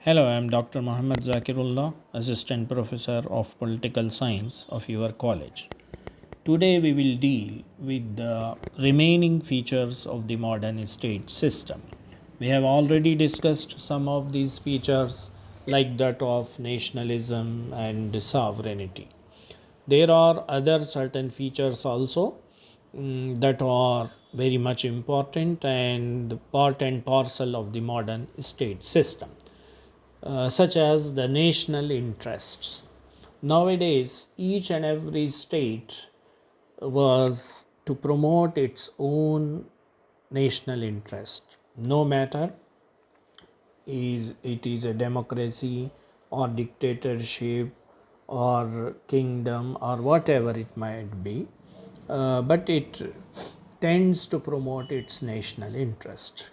Hello, I am Dr. Mohammad Zakirullah, Assistant Professor of Political Science of your college. Today we will deal with the remaining features of the modern state system. We have already discussed some of these features like that of nationalism and sovereignty. There are other certain features also that are very much important and part and parcel of the modern state system, such as the national interests. Nowadays, each and every state was to promote its own national interest, no matter is it is a democracy or dictatorship or kingdom or whatever it might be, but it tends to promote its national interest.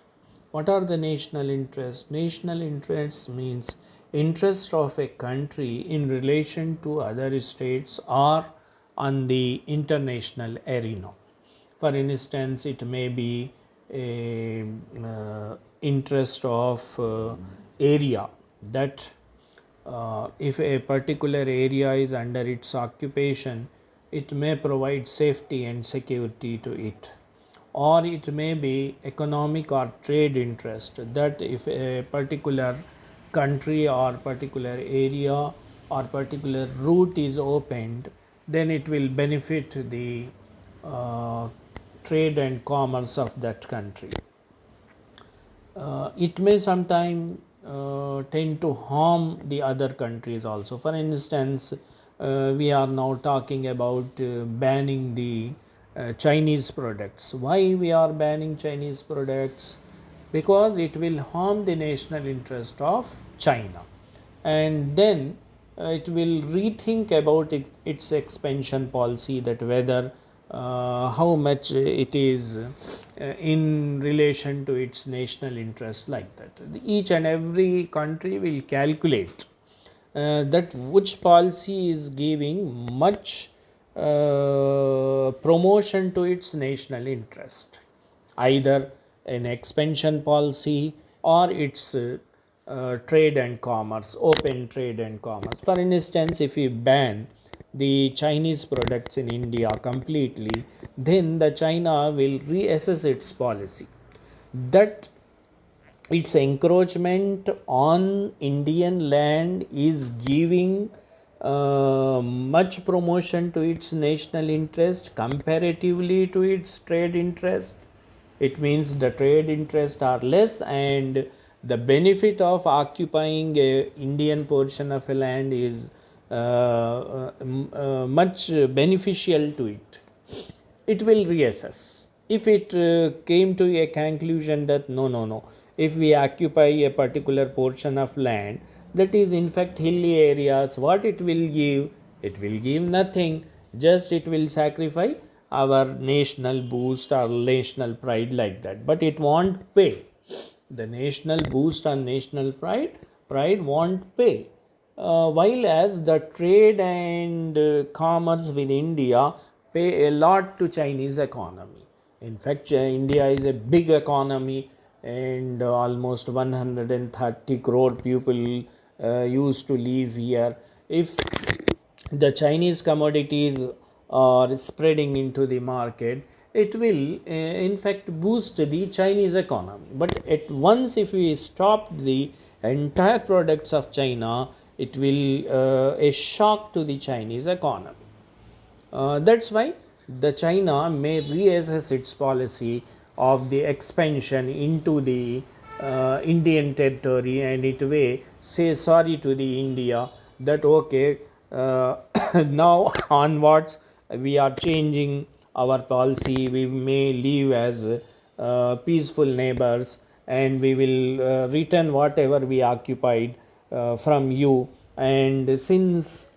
What are the national interests? National interests means interest of a country in relation to other states or on the international arena. For instance, it may be a interest of area that if a particular area is under its occupation, it may provide safety and security to it. Or it may be economic or trade interest that if a particular country or particular area or particular route is opened, then it will benefit the uh, trade and commerce of that country. It may sometimes tend to harm the other countries also. For instance, we are now talking about banning the Chinese products. Why we are banning Chinese products? Because it will harm the national interest of China, and then it will rethink about its expansion policy, that whether how much it is in relation to its national interest, like that. Each and every country will calculate that which policy is giving much promotion to its national interest, either an expansion policy or its trade and commerce, open trade and commerce. For instance, if we ban the Chinese products in India completely, then the China will reassess its policy that its encroachment on Indian land is giving much promotion to its national interest comparatively to its trade interest. It means the trade interests are less, and the benefit of occupying a Indian portion of a land is much beneficial to it. It will reassess. If it came to a conclusion that no, if we occupy a particular portion of land that is in fact hilly areas, what it will give? It will give nothing, just it will sacrifice our national boost or national pride, like that. But it won't pay. The national boost and national pride won't pay. While as the trade and commerce with India pay a lot to Chinese economy. In fact, India is a big economy, and almost 130 crore people used to live here. If the Chinese commodities are spreading into the market, it will in fact boost the Chinese economy. But at once, if we stop the entire products of China, it will a shock to the Chinese economy. That's why the China may reassess its policy of the expansion into the Indian territory, and it may say sorry to the India that okay, now onwards we are changing our policy. We may live as peaceful neighbors, and we will return whatever we occupied from you. And since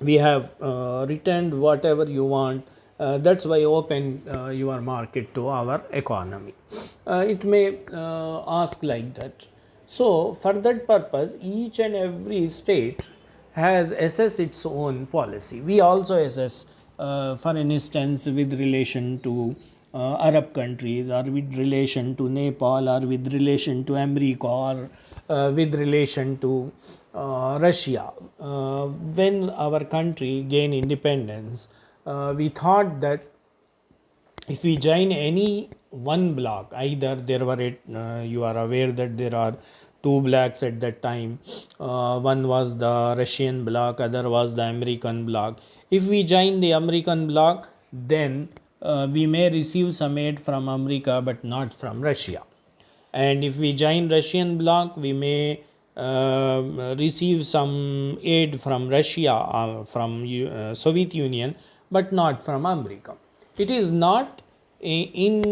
we have returned whatever you want, that's why open your market to our economy. It may ask like that. So for that purpose, each and every state has assessed its own policy. We also assess, for instance, with relation to Arab countries, or with relation to Nepal, or with relation to America, or with relation to Russia. When our country gained independence, we thought that if we join any one block, either there were you are aware that there are two blocks at that time. One was the Russian block, other was the American block. If we join the American block, then we may receive some aid from America but not from Russia. And if we join Russian bloc, we may receive some aid from Russia, from Soviet Union, but not from America. It is not in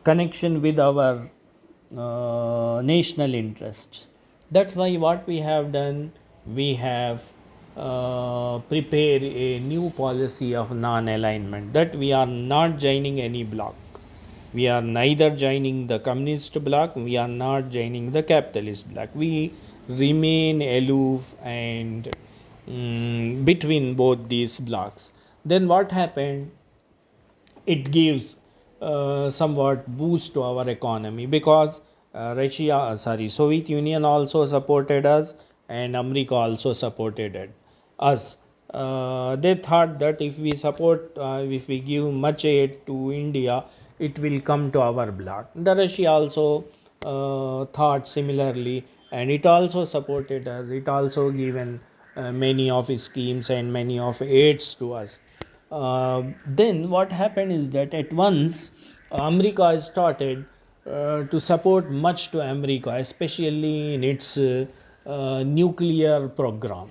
connection with our national interest. That's why what we have done, we have prepared a new policy of non-alignment, that we are not joining any bloc. We are neither joining the communist bloc, we are not joining the capitalist bloc. We remain aloof and between both these blocks. Then what happened? It gives somewhat boost to our economy, because Soviet Union also supported us, and America also supported us. They thought that if we support, if we give much aid to India, it will come to our bloc. The Russia also thought similarly, and it also supported us. It also given many of its schemes and many of aids to us. Then what happened is that at once America started to support much to America, especially in its nuclear program.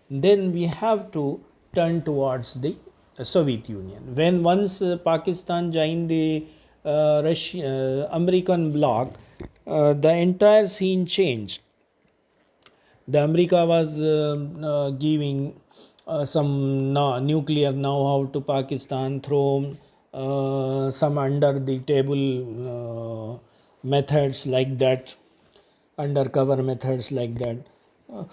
Then we have to turn towards the Soviet Union. When once Pakistan joined the American bloc, the entire scene changed. The America was giving some nuclear know-how to Pakistan through some under the table methods like that, undercover methods like that. Uh,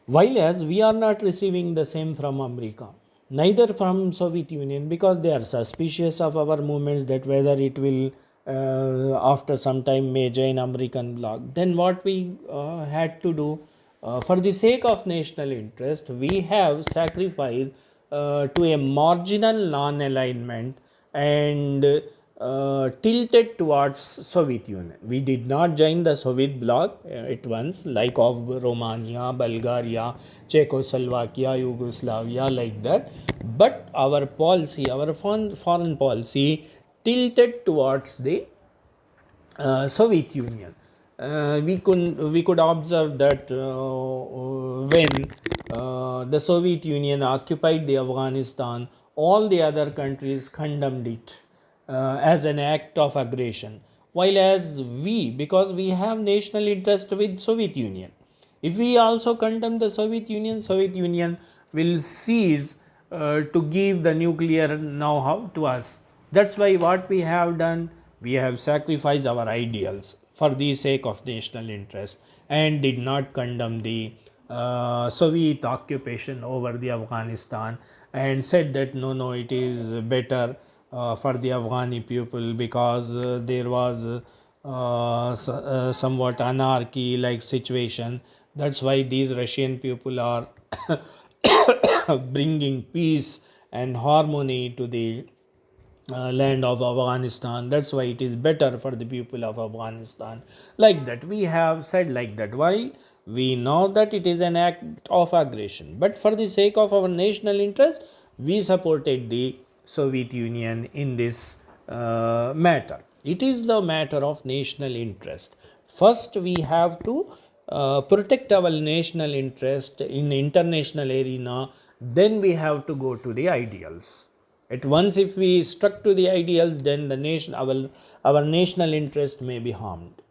while as we are not receiving the same from America, neither from Soviet Union, because they are suspicious of our movements, that whether it will after some time may join American bloc. Then what we had to do, for the sake of national interest, we have sacrificed to a marginal non-alignment and tilted towards Soviet Union. We did not join the Soviet bloc at once, like of Romania, Bulgaria, Czechoslovakia, Yugoslavia, like that. But our policy, our foreign policy, tilted towards the Soviet Union. We could observe that when the Soviet Union occupied the Afghanistan, all the other countries condemned it as an act of aggression. While as we, because we have national interest with Soviet Union, if we also condemn the Soviet Union will cease to give the nuclear know-how to us. That's why what we have done, we have sacrificed our ideals for the sake of national interest, and did not condemn the Soviet occupation over the Afghanistan, and said that no, it is better for the Afghani people, because there was somewhat anarchy like situation. That's why these Russian people are bringing peace and harmony to the land of Afghanistan. That's why it is better for the people of Afghanistan. Like that, we have said like that. Why? We know that it is an act of aggression, but for the sake of our national interest, we supported the Soviet Union in this matter. It is the matter of national interest. First, we have to protect our national interest in international arena. Then we have to go to the ideals. At once, if we stuck to the ideals, then the nation, our national interest may be harmed.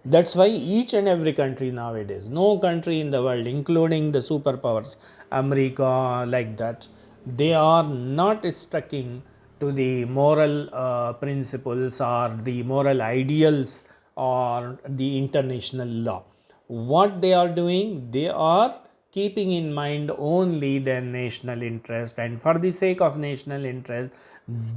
That's why each and every country nowadays, no country in the world, including the superpowers, America, like that, they are not sticking to the moral principles or the moral ideals or the international law. What they are doing, they are keeping in mind only their national interest, and for the sake of national interest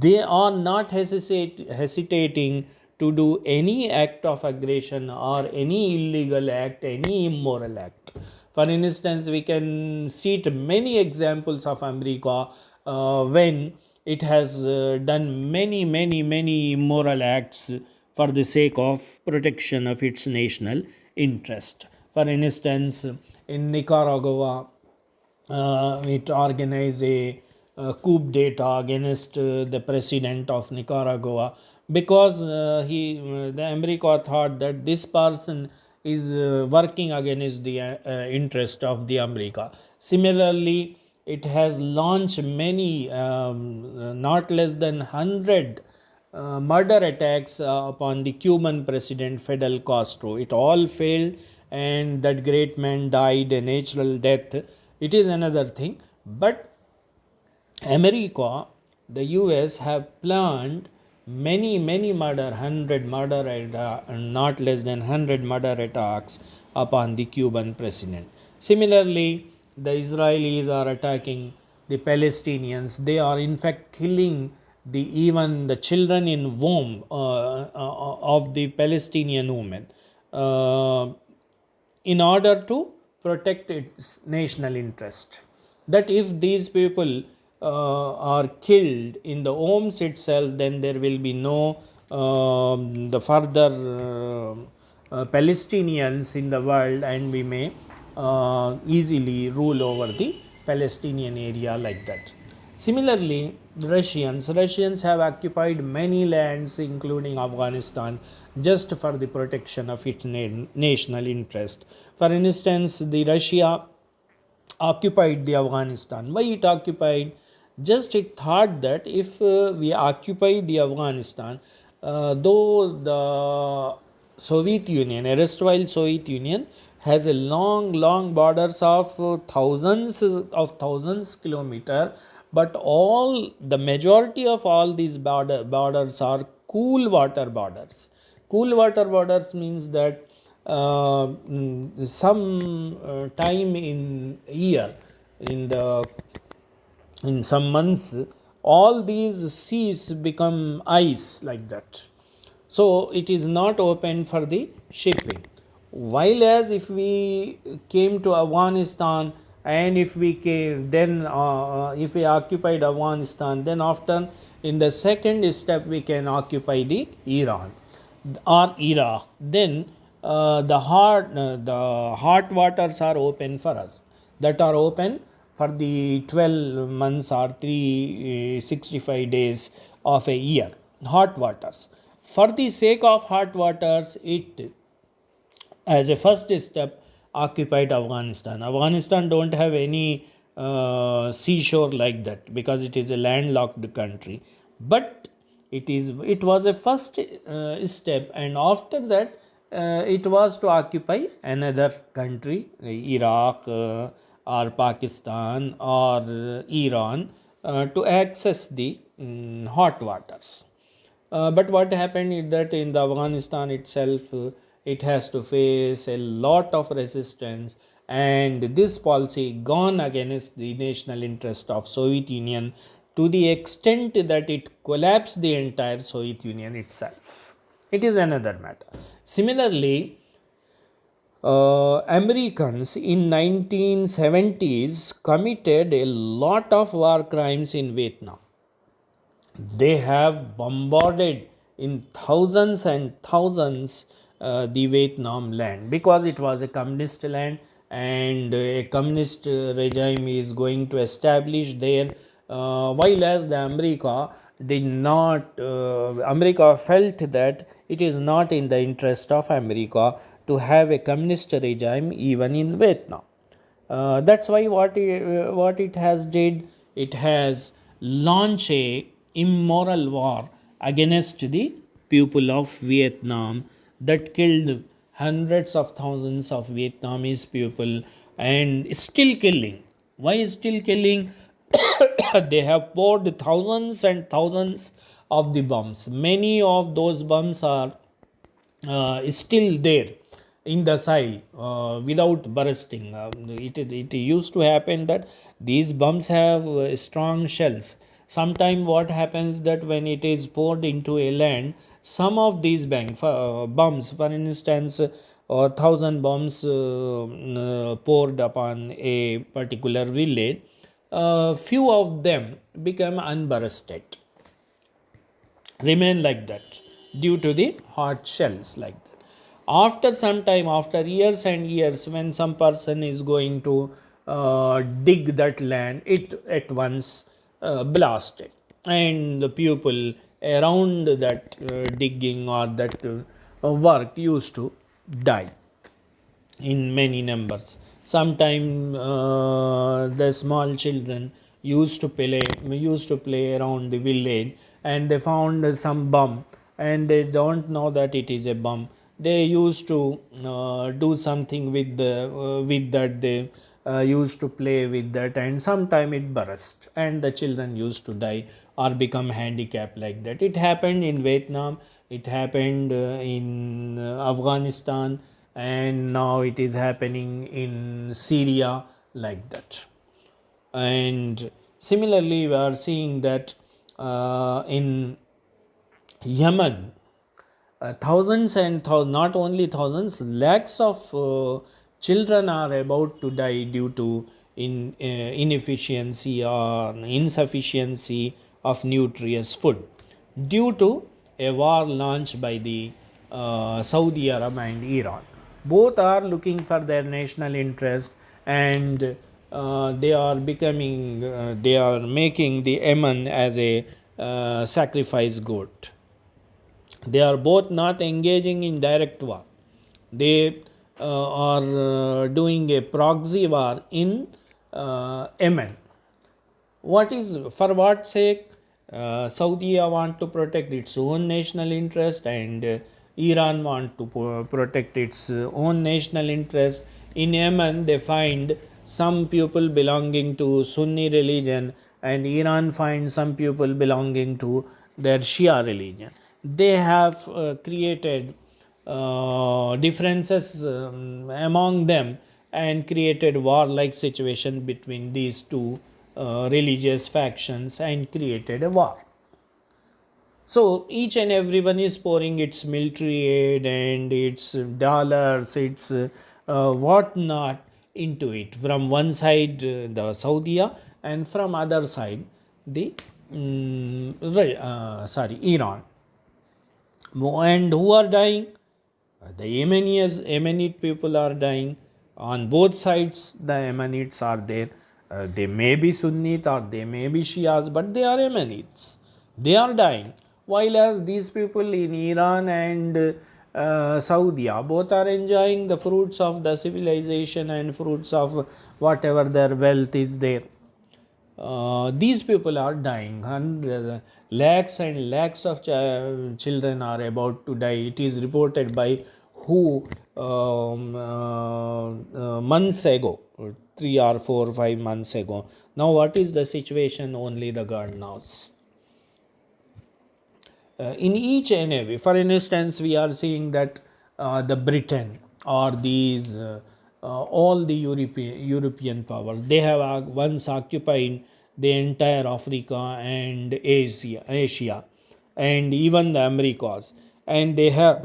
they are not hesitating to do any act of aggression or any illegal act, any immoral act. For instance, we can cite many examples of America when it has done many immoral acts for the sake of protection of its national interest. For instance, in Nicaragua, it organized a coup d'etat against the president of Nicaragua because the America thought that this person is working against the interest of the America. Similarly, it has launched many, not less than 100 murder attacks upon the Cuban president Fidel Castro. It all failed, and that great man died a natural death. It is another thing. But America, the US have planned many murder, 100 murder, not less than 100 murder attacks upon the Cuban president. Similarly, the Israelis are attacking the Palestinians. They are in fact killing even the children in womb of the Palestinian women. In order to protect its national interest. That if these people are killed in the homes itself, then there will be no the further Palestinians in the world, and we may easily rule over the Palestinian area like that. Similarly, Russians have occupied many lands, including Afghanistan, just for the protection of its national interest. For instance, the Russia occupied the Afghanistan. Why it occupied? Just it thought that if we occupy the Afghanistan, though the Soviet Union, erstwhile Soviet Union, has a long borders of thousands kilometer, but all the majority of all these borders are cool water borders. Cool water borders means that some time in year, in some months, all these seas become ice like that. So it is not open for the shipping. While as if we came to Afghanistan, and if we came then if we occupied Afghanistan, then after in the second step we can occupy the Iran or Iraq. Then the hot waters are open for us, that are open for the 12 months or 365 days of a year, hot waters. For the sake of hot waters, it as a first step occupied Afghanistan. Afghanistan don't have any seashore like that because it is a landlocked country, but it was a first step, and after that it was to occupy another country, Iraq or Pakistan or Iran, to access the hot waters. But what happened is that in the Afghanistan itself, it has to face a lot of resistance, and this policy gone against the national interest of Soviet Union to the extent that it collapsed the entire Soviet Union itself. It is another matter. Similarly, Americans in 1970s committed a lot of war crimes in Vietnam. They have bombarded in thousands and thousands the Vietnam land because it was a communist land, and a communist regime is going to establish there. While as the America did not, America felt that it is not in the interest of America to have a communist regime even in Vietnam. That's why what it has did, it has launched a immoral war against the people of Vietnam that killed hundreds of thousands of Vietnamese people, and still killing. Why still killing? They have poured thousands and thousands of the bombs. Many of those bombs are still there. in the soil without bursting. It used to happen that these bumps have strong shells. Sometimes what happens that when it is poured into a land, some of these bumps, for instance, 1,000 bombs poured upon a particular village, few of them become unbursted, remain like that due to the hard shells like that. After some time, after years and years, when some person is going to dig that land, it at once blasted, and the people around that digging or that work used to die in many numbers. Sometimes the small children used to play around the village, and they found some bum, and they don't know that it is a bum. They used to do something with that. They used to play with that, and sometime it burst, and the children used to die or become handicapped like that. It happened in Vietnam. It happened in Afghanistan, and now it is happening in Syria like that. And similarly, we are seeing that in Yemen, thousands and not only thousands, lakhs of children are about to die due to inefficiency or insufficiency of nutritious food due to a war launched by the Saudi Arab and Iran. Both are looking for their national interest, and they are making the Yemen as a sacrifice goat. They are both not engaging in direct war. They are doing a proxy war in Yemen. What is, for what sake? Saudi want to protect its own national interest, and Iran want to protect its own national interest. In Yemen, they find some people belonging to Sunni religion, and Iran finds some people belonging to their Shia religion. They have created differences among them, and created war-like situation between these two religious factions, and created a war. So each and everyone is pouring its military aid and its dollars, its what not into it. From one side, the Saudi, and from other side, the Iran. And who are dying? The Yemenite people are dying. On both sides, the Yemenites are there. They may be Sunnite or they may be Shias, but they are Yemenites. They are dying. While as these people in Iran and Saudi, both are enjoying the fruits of the civilization and fruits of whatever their wealth is there. These people are dying, and lakhs and lakhs of children are about to die. It is reported by WHO months ago, 3 or 4 5 months ago. Now, what is the situation? Only the God knows. In each and every, for instance, we are seeing that the Britain or these all the European powers, they have once occupied the entire Africa and Asia, and even the Americas, and they have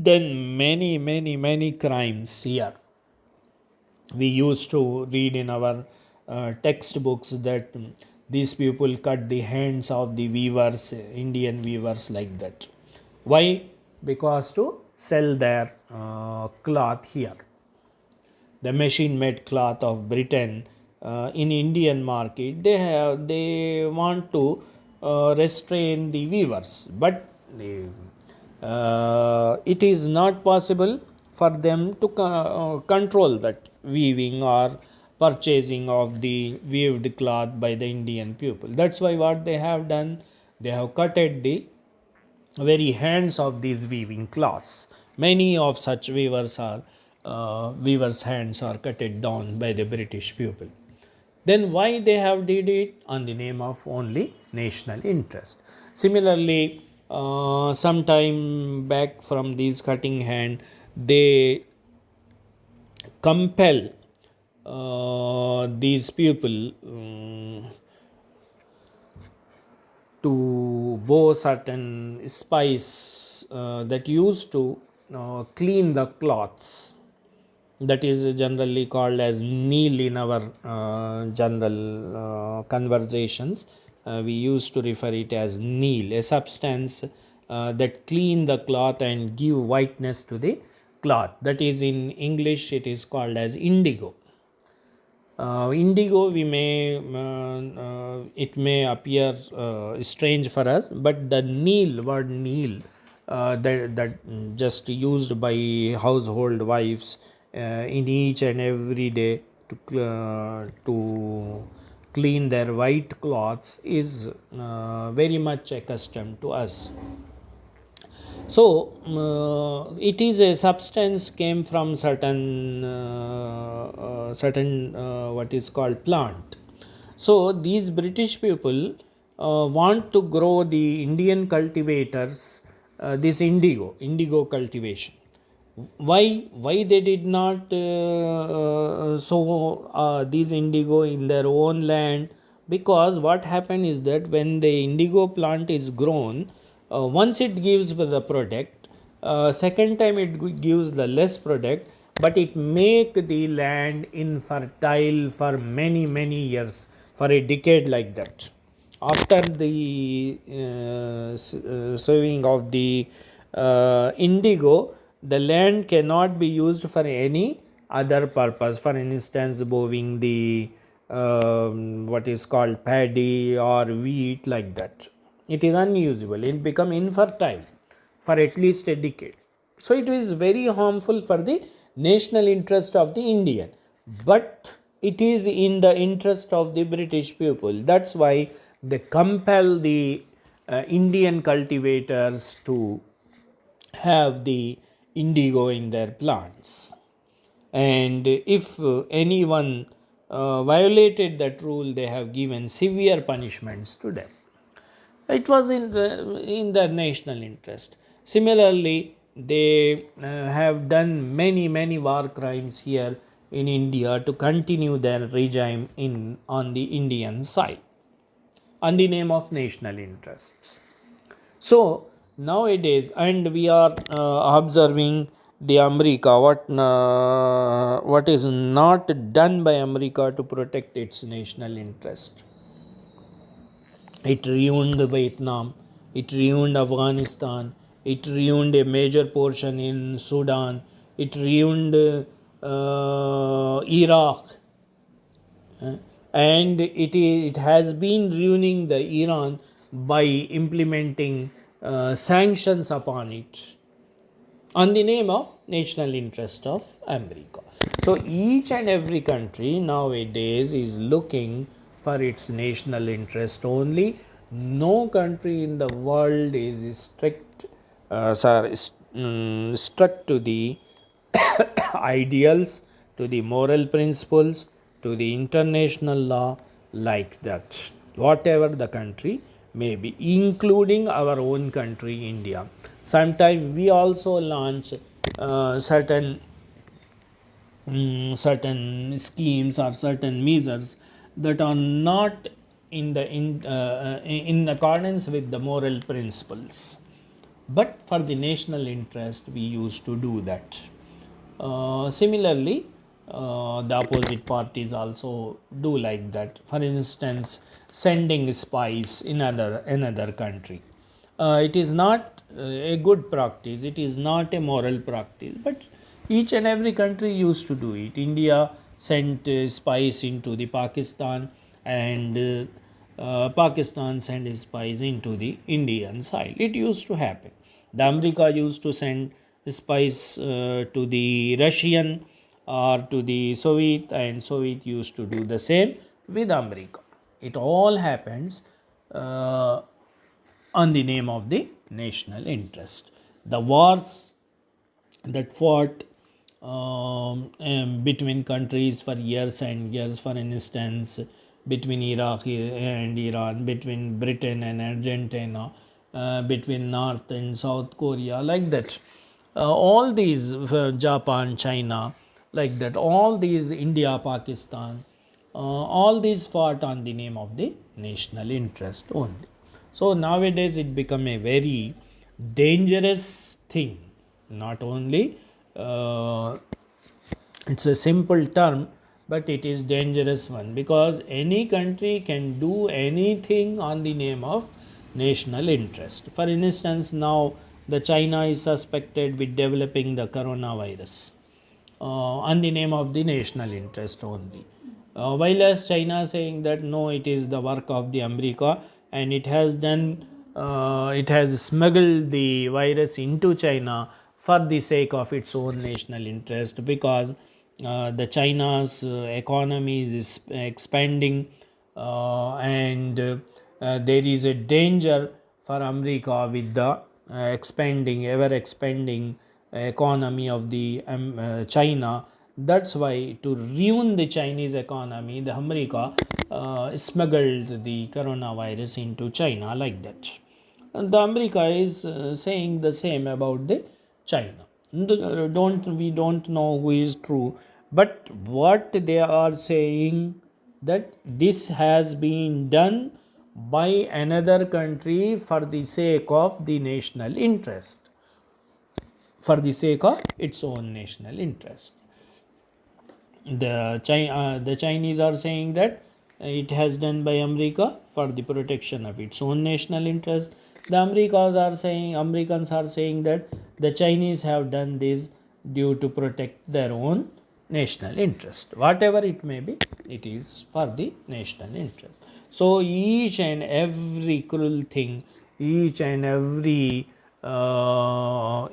done many crimes here. We used to read in our textbooks that these people cut the hands of the weavers, Indian weavers, like that. Why? Because to sell their cloth here. The machine made cloth of Britain in Indian market, they want to restrain the weavers, but it is not possible for them to control that weaving or purchasing of the weaved cloth by the Indian people. That's why what they have done, they have cutted the very hands of these weaving cloths. Many of such weavers' hands are cutted down by the British people. Then why they have did it? On the name of only national interest. Similarly, some time back from these cutting hand, they compel these people to bow certain spice that used to clean the cloths, that is generally called as Neil in our general conversations. We used to refer it as Neil, a substance that clean the cloth and give whiteness to the cloth. That is, in English it is called as indigo. Indigo, we may it may appear strange for us, but the Neil word Neil, that just used by household wives in each and every day to clean their white cloths, is very much accustomed to us. So it is a substance came from certain what is called plant. So these British people want to grow the Indian cultivators this indigo cultivation. Why they did not sow these indigo in their own land? Because what happened is that when the indigo plant is grown, once it gives the product, second time it gives the less product, but it make the land infertile for many years, for a decade, like that. After the sowing of the indigo, the land cannot be used for any other purpose. For instance, bowing the what is called paddy or wheat, like that. It is unusable. It become infertile for at least a decade. So it is very harmful for the national interest of the Indian. But it is in the interest of the British people. That's why they compel the Indian cultivators to have the indigo in their plants. And if anyone violated that rule, they have given severe punishments to them. It was in their national interest. Similarly, they have done many war crimes here in India to continue their regime on the Indian side, on the name of national interests. So nowadays, and we are observing the America, what is not done by America to protect its national interest. It ruined Vietnam, it ruined Afghanistan, it ruined a major portion in Sudan, it ruined Iraq, and it has been ruining the Iran by implementing sanctions upon it on the name of national interest of America. So each and every country nowadays is looking for its national interest only. No country in the world is stuck to the ideals, to the moral principles, to the international law, like that. Whatever the country may be, including our own country, India. Sometimes we also launch certain schemes or certain measures that are not in accordance with the moral principles, but for the national interest we used to do that. Similarly, the opposite parties also do like that. For instance, sending spies in another country. It is not a good practice. It is not a moral practice. But each and every country used to do it. India sent spies into the Pakistan, and Pakistan sent spies into the Indian side. It used to happen. The America used to send spies to the Russian or to the Soviet, and Soviet used to do the same with America. It all happens on the name of the national interest. The wars that fought between countries for years and years, for instance, between Iraq and Iran, between Britain and Argentina, between North and South Korea, like that. All these, Japan, China, like that. All these India, Pakistan, all these fought on the name of the national interest only. So nowadays it become a very dangerous thing. Not only it's a simple term, but it is dangerous one, because any country can do anything on the name of national interest. For instance, now the China is suspected with developing the coronavirus on the name of the national interest only. While as China saying that no, it is the work of the America, and it has smuggled the virus into China for the sake of its own national interest, because the China's economy is expanding, and there is a danger for America with the ever expanding economy of the China. That's why, to ruin the Chinese economy, the America smuggled the coronavirus into China, like that. And the America is saying the same about the China. We don't know who is true, but what they are saying, that this has been done by another country for the sake of the national interest, for the sake of its own national interest. The Chinese are saying that it has done by America for the protection of its own national interest. The Americans are saying that the Chinese have done this due to protect their own national interest. Whatever it may be, it is for the national interest. So each and every cruel thing, each and every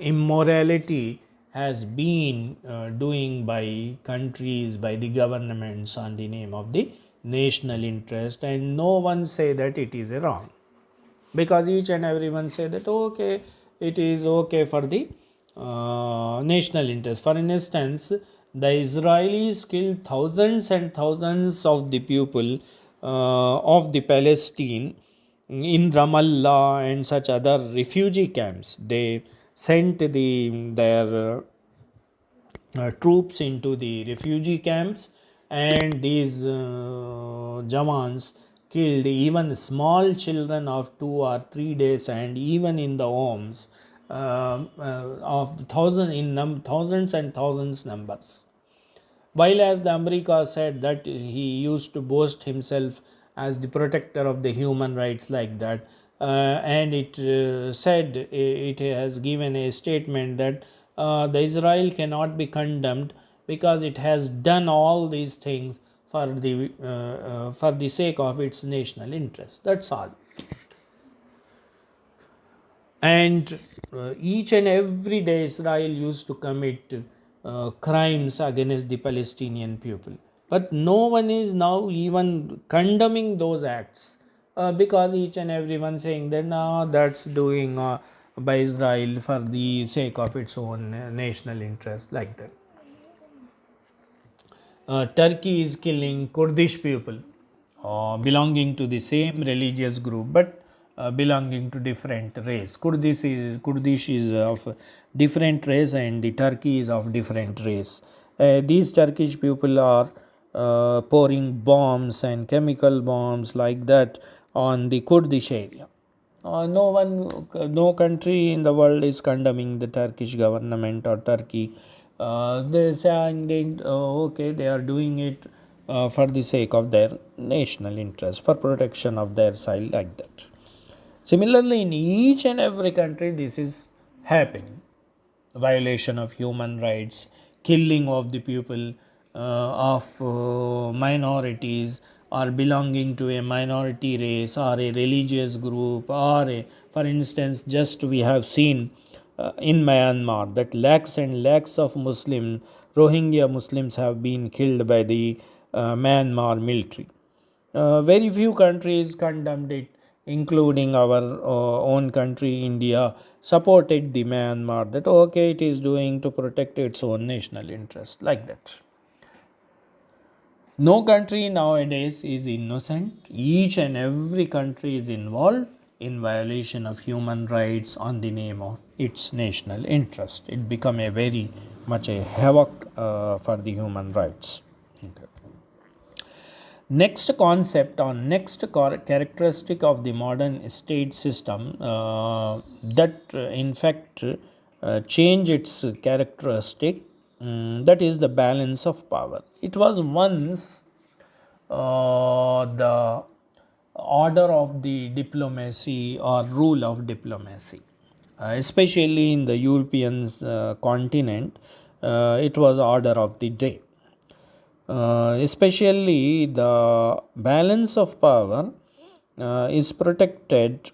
immorality has been doing by countries, by the governments on the name of the national interest, and no one say that it is wrong, because each and everyone say that okay, it is okay for the national interest. For instance, the Israelis killed thousands and thousands of the people of the Palestine in Ramallah and such other refugee camps. They sent their troops into the refugee camps, and these Jawans killed even small children of 2 or 3 days, and even in the homes of thousands and thousands numbers. While as the America said that he used to boast himself as the protector of the human rights, like that, and it said, it has given a statement that the Israel cannot be condemned because it has done all these things for the sake of its national interest. That's all. And each and every day Israel used to commit crimes against the Palestinian people, but no one is now even condemning those acts, because each and everyone saying that no, that's doing by Israel for the sake of its own national interest, like that. Turkey is killing Kurdish people belonging to the same religious group, but belonging to different race. Kurdish is of different race, and the Turkey is of different race. These Turkish people are pouring bombs and chemical bombs, like that, on the Kurdish area. No country in the world is condemning the Turkish government or Turkey. They saying okay, they are doing it for the sake of their national interest, for protection of their side, like that. Similarly, in each and every country, this is happening. Violation of human rights, killing of the people of minorities, or belonging to a minority race or a religious group, or for instance, just we have seen in Myanmar that lakhs and lakhs of Rohingya Muslims have been killed by the Myanmar military. Very few countries condemned it, including our own country, India, supported the Myanmar that okay, it is doing to protect its own national interest, like that. No country nowadays is innocent. Each and every country is involved in violation of human rights on the name of its national interest. It become a very much a havoc for the human rights. Okay. Next concept or next characteristic of the modern state system that in fact change its characteristic, that is the balance of power. It was once the order of the diplomacy or rule of diplomacy, especially in the European continent. It was order of the day. Especially the balance of power is protected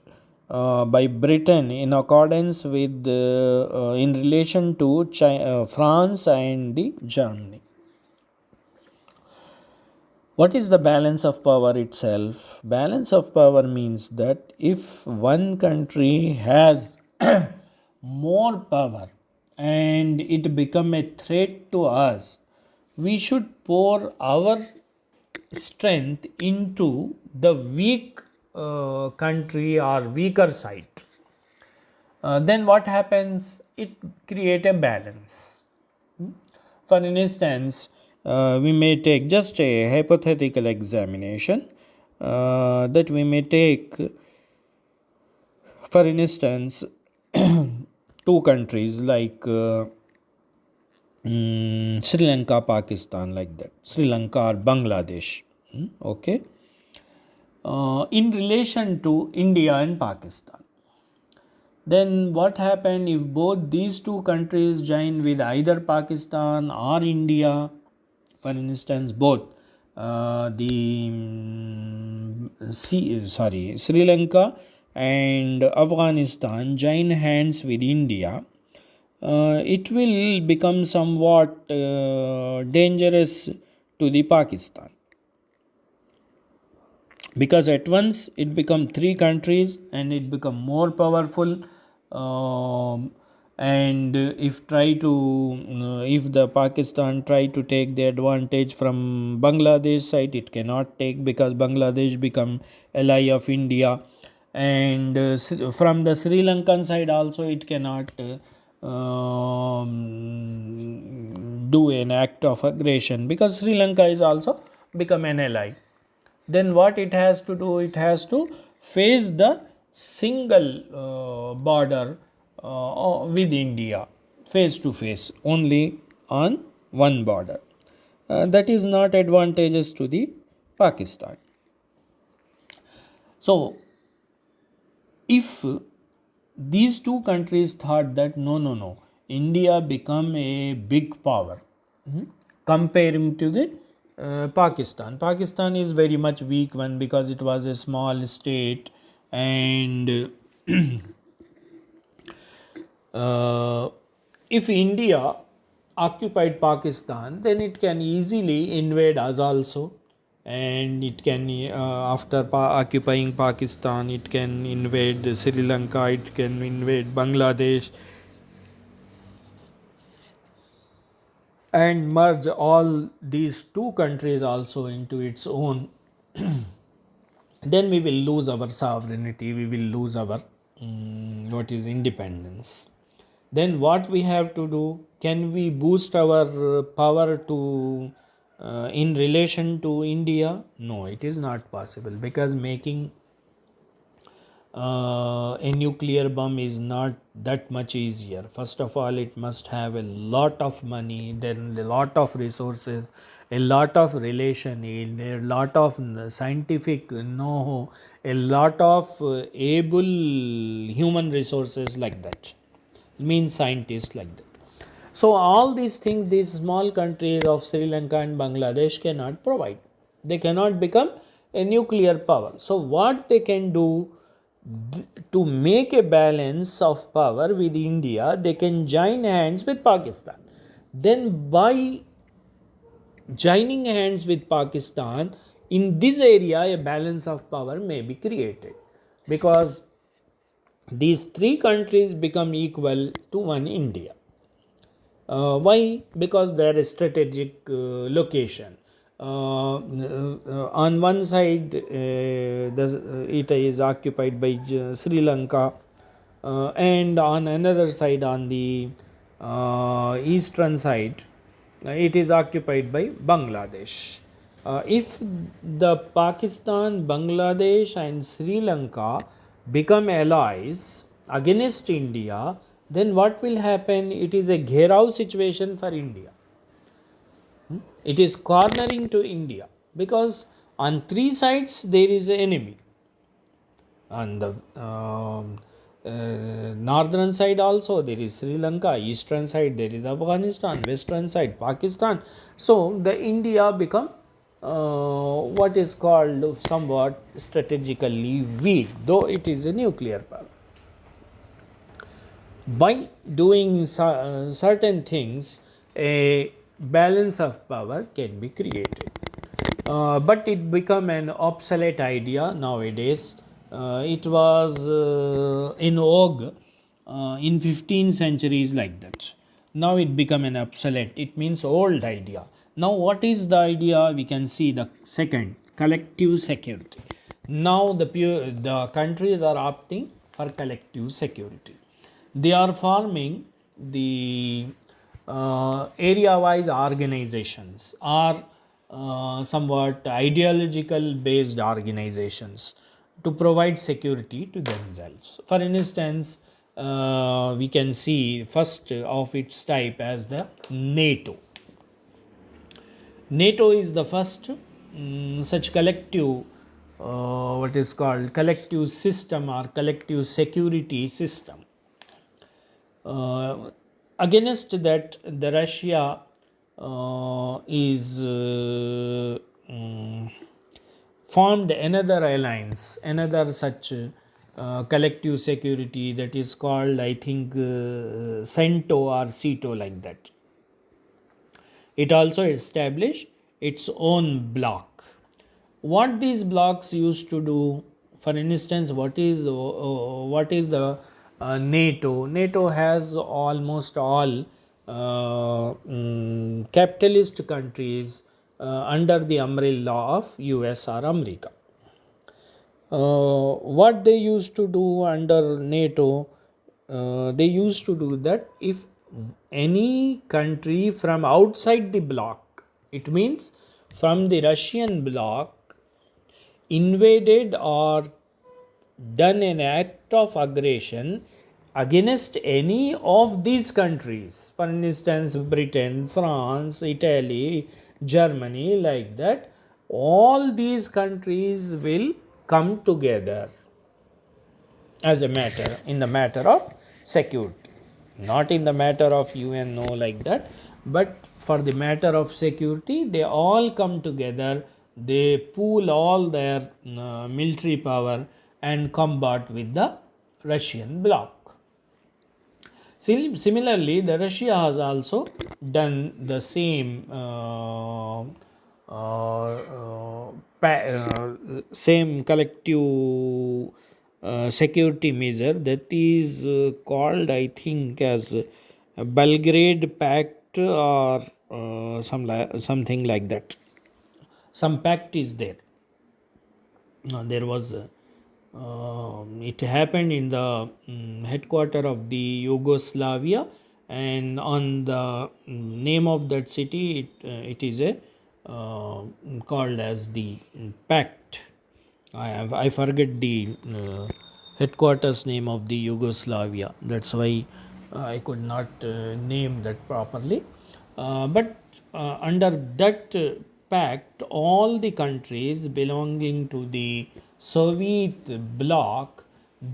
by Britain in accordance with in relation to France and the Germany. What is the balance of power itself? Balance of power means that if one country has more power and it become a threat to us, we should pour our strength into the weak country or weaker side. Then what happens? It create a balance. For instance, we may take just a hypothetical examination that we may take, for instance, two countries like Sri Lanka, Pakistan, like that. Sri Lanka or Bangladesh. Okay. In relation to India and Pakistan. Then what happened if both these two countries join with either Pakistan or India? For instance, both Sri Lanka and Afghanistan join hands with India. It will become somewhat dangerous to the Pakistan, because at once it become three countries and it become more powerful. And if the Pakistan try to take the advantage from Bangladesh side, it cannot take, because Bangladesh become ally of India. And from the Sri Lankan side also it cannot do an act of aggression, because Sri Lanka is also become an ally. Then what it has to do? It has to face the single border with India, face to face, only on one border. That is not advantageous to the Pakistan. So if these two countries thought that no, India become a big power, comparing to the Pakistan. Pakistan is very much weak one, because it was a small state, and if India occupied Pakistan, then it can easily invade us also, and it can after occupying Pakistan, it can invade Sri Lanka, it can invade Bangladesh, and merge all these two countries also into its own. Then we will lose our sovereignty, we will lose our what is independence. Then what we have to do? Can we boost our power to in relation to India? No, it is not possible, because making a nuclear bomb is not that much easier. First of all, it must have a lot of money, then a lot of resources, a lot of relation, a lot of scientific know, a lot of able human resources, like that, means scientists, like that. So all these things these small countries of Sri Lanka and Bangladesh cannot provide. They cannot become a nuclear power. So what they can do to make a balance of power with India, they can join hands with Pakistan. Then by joining hands with Pakistan, in this area a balance of power may be created, because these three countries become equal to one India. Why? Because their strategic location. On one side, it is occupied by Sri Lanka, and on another side, on the eastern side, it is occupied by Bangladesh. If the Pakistan, Bangladesh, and Sri Lanka become allies against India, then what will happen? It is a gherao situation for India. It is cornering to India because on three sides there is an enemy. On the northern side also there is Sri Lanka, eastern side there is Afghanistan, western side Pakistan. So the India become what is called somewhat strategically weak, though it is a nuclear power. By doing certain things, a balance of power can be created. But it become an obsolete idea nowadays. It was in vogue in 15 centuries like that. Now it become an obsolete. It means old idea. Now what is the idea? We can see the second, collective security. Now the countries are opting for collective security. They are forming the area wise organizations or somewhat ideological based organizations to provide security to themselves. For instance, we can see first of its type as the NATO. NATO is the first such collective what is called collective system or collective security system. Against that, the Russia is formed another alliance, another such collective security that is called, I think, CENTO or CETO like that. It also established its own bloc. What these blocks used to do, for instance, what is the NATO? NATO has almost all capitalist countries under the umbrella of US or America. What they used to do under NATO, they used to do that if any country from outside the bloc, it means from the Russian bloc, invaded or done an act of aggression against any of these countries, for instance, Britain, France, Italy, Germany, like that, all these countries will come together as a matter in the matter of security, not in the matter of UN, no, like that, but for the matter of security, they all come together, they pool all their military power and combat with the Russian bloc. Similarly, the Russia has also done the same same collective security measure that is called, I think, as Belgrade Pact or something like that. Some pact is there. There was it happened in the headquarter of the Yugoslavia, and on the name of that city it is a called as the pact. I forget the headquarters name of the Yugoslavia, that's why I could not name that properly, but under that pact, all the countries belonging to the Soviet bloc,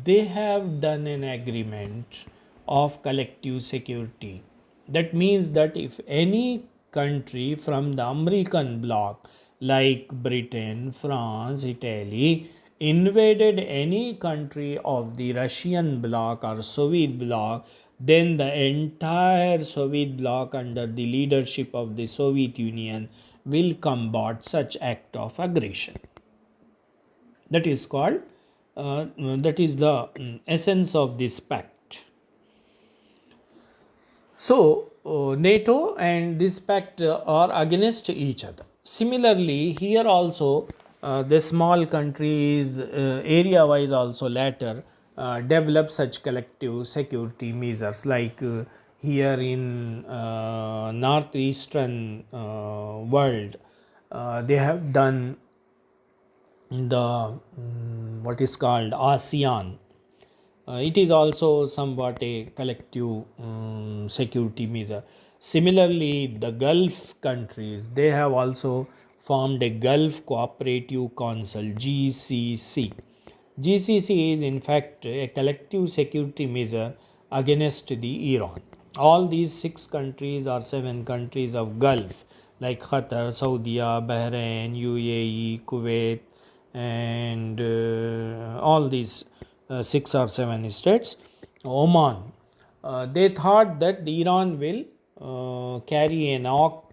they have done an agreement of collective security. That means that if any country from the American bloc like Britain, France, Italy invaded any country of the Russian bloc or Soviet bloc, then the entire Soviet bloc under the leadership of the Soviet Union will combat such act of aggression. That is called that is the essence of this pact. So NATO and this pact are against each other. Similarly, here also the small countries area wise also later develop such collective security measures like here in northeastern world. They have done the what is called ASEAN. It is also somewhat a collective security measure. Similarly, the Gulf countries, they have also formed a Gulf Cooperative Council (GCC). GCC is in fact a collective security measure against the Iran. All these 6 countries or 7 countries of Gulf like Qatar, Saudi, Bahrain, UAE, Kuwait, and all these 6 or 7 states, Oman, they thought that Iran will carry an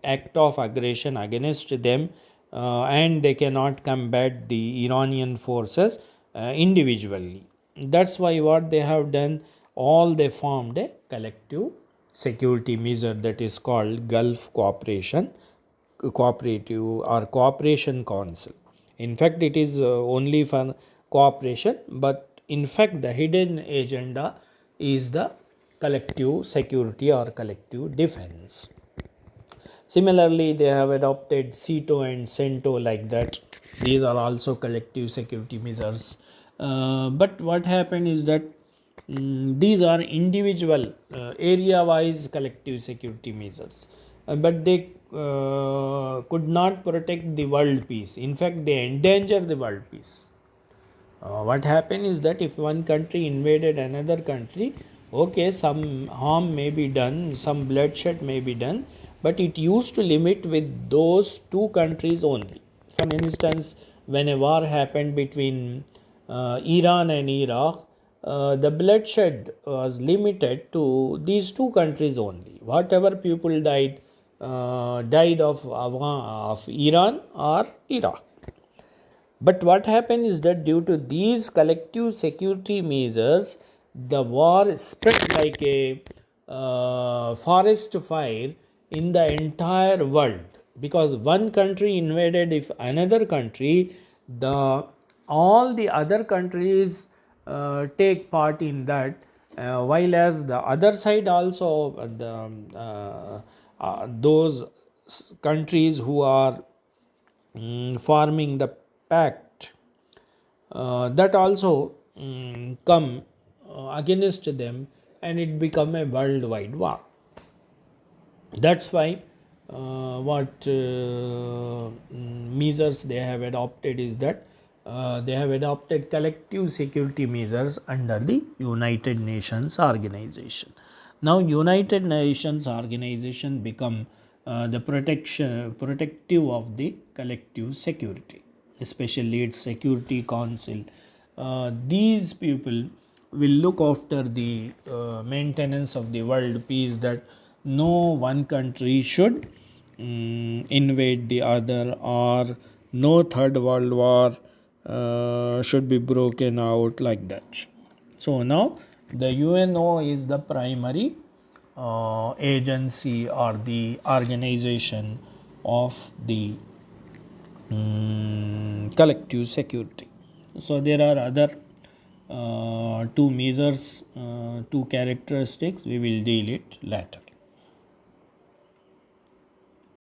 act of aggression against them, and they cannot combat the Iranian forces individually. That's why what they have done, all they formed a collective security measure that is called Gulf Cooperative or Cooperation Council. In fact, it is only for cooperation, but in fact, the hidden agenda is the collective security or collective defense. Similarly, they have adopted CETO and CENTO like that. These are also collective security measures. But what happened is that these are individual area wise collective security measures, but they could not protect the world peace. In fact, they endanger the world peace. What happened is that if one country invaded another country, okay, some harm may be done, some bloodshed may be done, but it used to limit with those 2 countries only. For instance, when a war happened between Iran and Iraq, the bloodshed was limited to these 2 countries only. Whatever people died of Iran or Iraq. But what happened is that due to these collective security measures, the war spread like a forest fire in the entire world, because one country invaded if another country, the all the other countries take part in that, while as the other side also those countries who are forming the pact, that also come against them, and it become a worldwide war. That's why what measures they have adopted is that they have adopted collective security measures under the United Nations organization. Now United Nations organization become the protective of the collective security, especially its Security Council. These people will look after the maintenance of the world peace, that no one country should invade the other, or no third world war should be broken out like that. So now the UNO is the primary agency or the organization of the collective security. So there are other 2 measures, 2 characteristics. We will deal it later.